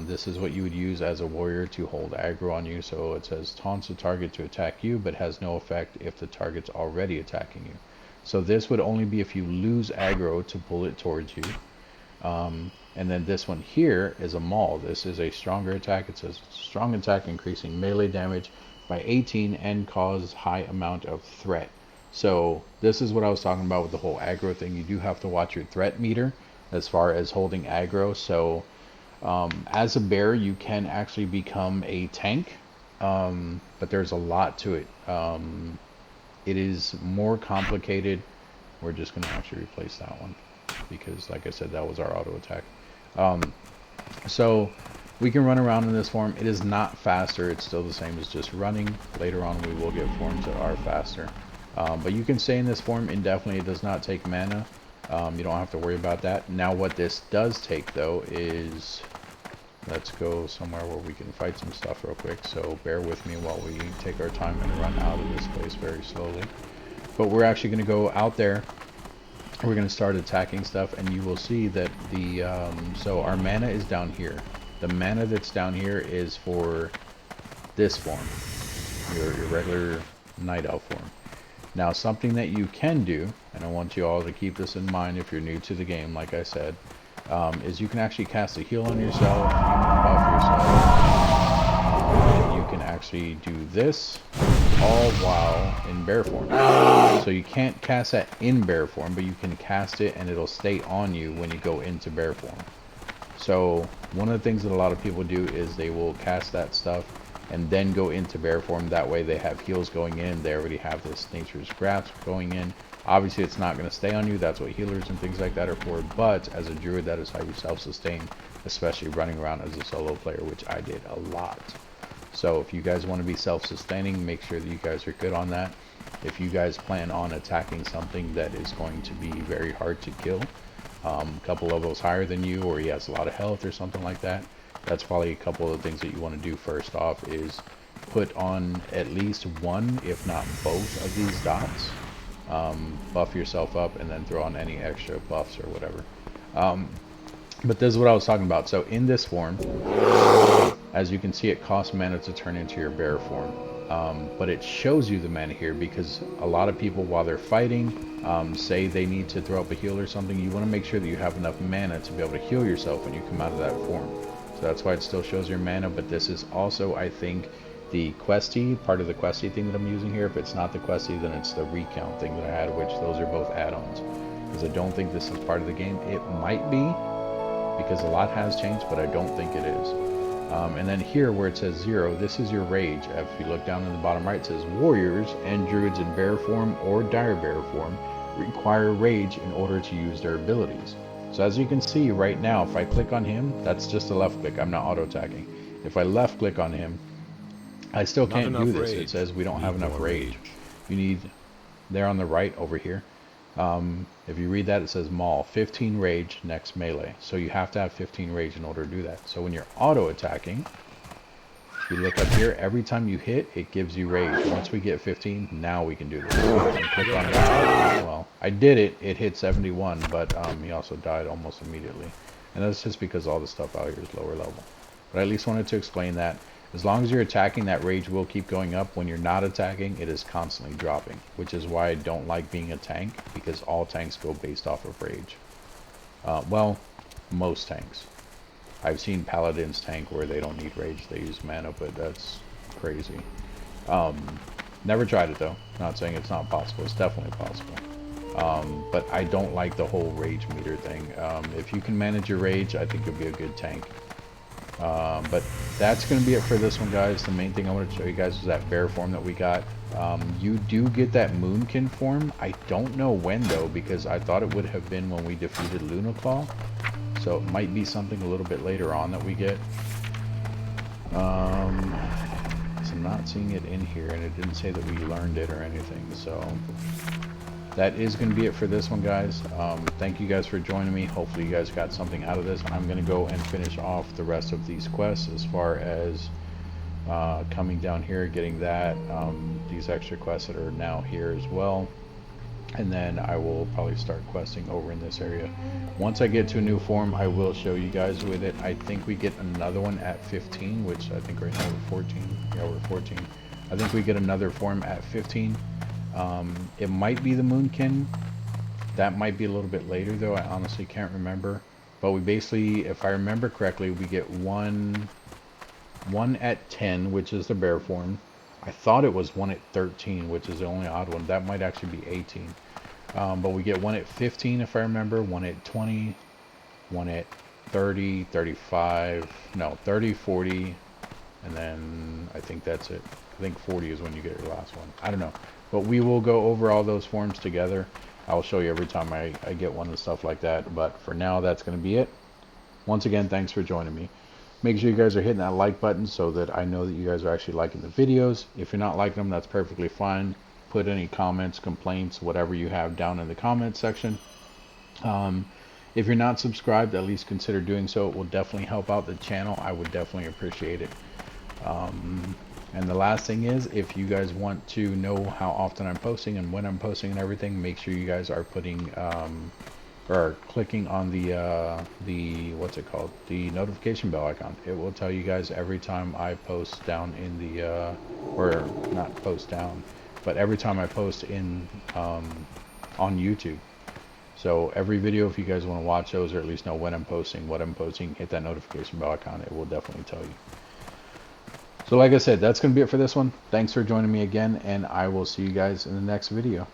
This is what you would use as a warrior to hold aggro on you. So it says taunts the target to attack you, but has no effect if the target's already attacking you. So this would only be if you lose aggro to pull it towards you. And then this one here is a maul. This is a stronger attack. It says strong attack increasing melee damage by 18 and cause high amount of threat. So this is what I was talking about with the whole aggro thing. You do have to watch your threat meter as far as holding aggro. So as a bear, you can actually become a tank, but there's a lot to it. It is more complicated. We're just going to actually replace that one because, like I said, that was our auto attack. So we can run around in this form. It is not faster. It's still the same as just running. Later on, we will get forms that are faster. But you can stay in this form indefinitely. It does not take mana. You don't have to worry about that. Now what this does take though is let's go somewhere where we can fight some stuff real quick. So bear with me while we take our time and run out of this place very slowly. But we're actually going to go out there. We're going to start attacking stuff, and you will see that the so our mana is down here. The mana that's down here is for this form, your regular night elf form. Now, something that you can do, and I want you all to keep this in mind if you're new to the game, like I said, is you can actually cast a heal on yourself, you can buff yourself, and you can actually do this all while in bear form. So you can't cast that in bear form, but you can cast it and it'll stay on you when you go into bear form. So one of the things that a lot of people do is they will cast that stuff and then go into bear form. That way they have heals going in, they already have this nature's grasp going in. Obviously it's not going to stay on you, that's what healers and things like that are for, but as a druid that is how you self-sustain, especially running around as a solo player, which I did a lot. So if you guys want to be self-sustaining, make sure that you guys are good on that. If you guys plan on attacking something that is going to be very hard to kill, a couple levels higher than you, or he has a lot of health or something like that, that's probably a couple of the things that you want to do. First off is put on at least one, if not both of these dots. Buff yourself up and then throw on any extra buffs or whatever. But this is what I was talking about. So in this form, as you can see, it costs mana to turn into your bear form. But it shows you the mana here because a lot of people, while they're fighting, say they need to throw up a heal or something, you want to make sure that you have enough mana to be able to heal yourself when you come out of that form. So that's why it still shows your mana, but this is also, I think, the questy, part of the questy thing that I'm using here. If it's not the questy, then it's the recount thing that I had, which those are both add-ons. Because I don't think this is part of the game. It might be, because a lot has changed, but I don't think it is. And then here where it says 0, this is your rage. If you look down in the bottom right, it says warriors and druids in bear form or dire bear form require rage in order to use their abilities. So as you can see right now, if I click on him, that's just a left click. I'm not auto attacking. If I left click on him, I still can't do this. It says we don't have enough rage. You need, there on the right over here, if you read that, it says maul, 15 rage, next melee. So you have to have 15 rage in order to do that. So when you're auto attacking, if you look up here, every time you hit, it gives you rage. Once we get 15, now we can do this. And click on it. Well, I did it. It hit 71, but he also died almost immediately. And that's just because all the stuff out here is lower level. But I at least wanted to explain that. As long as you're attacking, that rage will keep going up. When you're not attacking, it is constantly dropping, which is why I don't like being a tank, because all tanks go based off of rage. Well, most tanks. I've seen paladins tank where they don't need rage, they use mana, but that's crazy. Never tried it though. Not saying it's not possible, it's definitely possible. But I don't like the whole rage meter thing. If you can manage your rage, I think you'll be a good tank. But that's going to be it for this one, guys. The main thing I wanted to show you guys is that bear form that we got. You do get that moonkin form. I don't know when though, because I thought it would have been when we defeated Lunaclaw. So it might be something a little bit later on that we get. So I'm not seeing it in here, and it didn't say that we learned it or anything. So that is going to be it for this one, guys. Thank you guys for joining me. Hopefully you guys got something out of this. I'm going to go and finish off the rest of these quests as far as coming down here, getting that, these extra quests that are now here as well. And then I will probably start questing over in this area. Once I get to a new form, I will show you guys with it. I think we get another one at 15, which I think right now we're 14. Yeah, we're 14. I think we get another form at 15. It might be the moonkin. That might be a little bit later though. I honestly can't remember. But we basically, if I remember correctly, we get one at 10, which is the bear form. I thought it was one at 13, which is the only odd one. That might actually be 18. But we get one at 15, if I remember, one at 20, one at 30, 35, no, 30, 40, and then I think that's it. I think 40 is when you get your last one. I don't know. But we will go over all those forms together. I'll show you every time I get one and stuff like that. But for now, that's going to be it. Once again, thanks for joining me. Make sure you guys are hitting that like button so that I know that you guys are actually liking the videos. If you're not liking them, that's perfectly fine. Put any comments, complaints, whatever you have down in the comments section. If you're not subscribed, at least consider doing so. It will definitely help out the channel. I would definitely appreciate it. And the last thing is, if you guys want to know how often I'm posting and when I'm posting and everything, make sure you guys are putting or clicking on the what's it called, the notification bell icon. It will tell you guys every time I post down in the or not post down, but every time I post in on YouTube. So every video, if you guys want to watch those or at least know when I'm posting, what I'm posting, hit that notification bell icon. It will definitely tell you. So like I said, that's going to be it for this one. Thanks for joining me again, and I will see you guys in the next video.